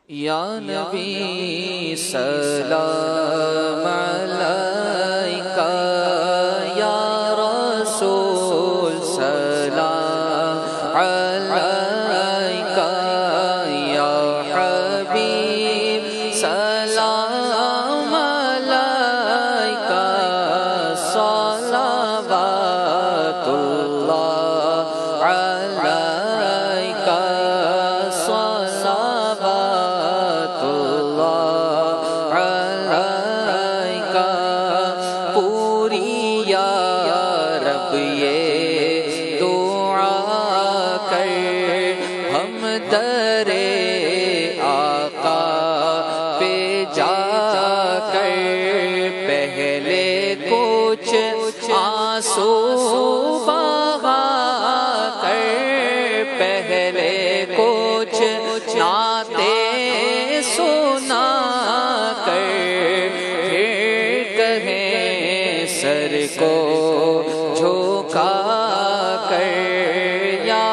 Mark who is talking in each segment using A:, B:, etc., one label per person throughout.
A: یا نبی سلام علیکہ، یا رسول سلام علیکہ، یا حبیب سلام علیکہ، صلوات اللہ علیکہ، صلوات اللہ علیکہ، پوری یا رب یہ دعا کر، ہم در آقا پہ جا کر پہلے کچھ آنسو بہا کر، پہلے کچھ نعتیں سنا کر، پھر کہیں سر کو جھکا کر، یا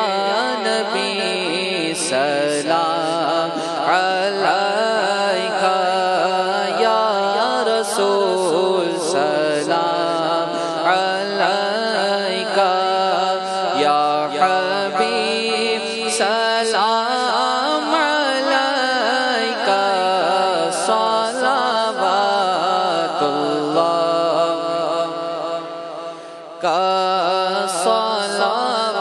A: نبی سلام علیکہ، یا رسول سلام علیکہ، یا حبیب سلام علیکہ، صلوات اللہ کا، صلوات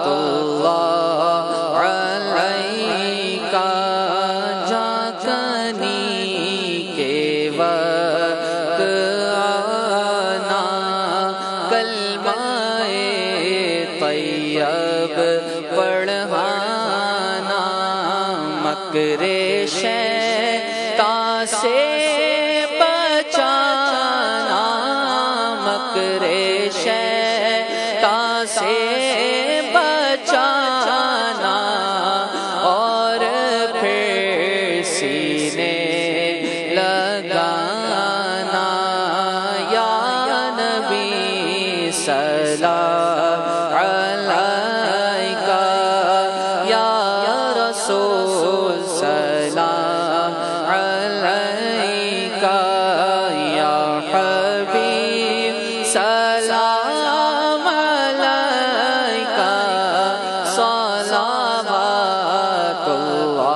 A: اللہ علیکہ، جاگنی کے وقت آنا، کلمہ طیب پڑھانا، مکر شیطان سے بچانا، مکر شیطان سے بچانا، اور پھر سینے لگانا، یا نبی سلام علیکہ، یا رسول سلام علیکہ، یا حبیب سلام علیکہ، صلوات اللہ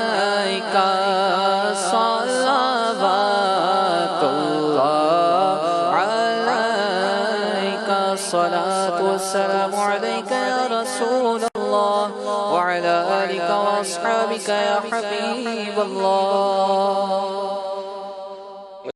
A: علیکہ، صلوات اللہ علیکہ، الصلاة والسلام علیکہ یا رسول اللہ، وعلی آلک واصحابک یا حبیب اللہ۔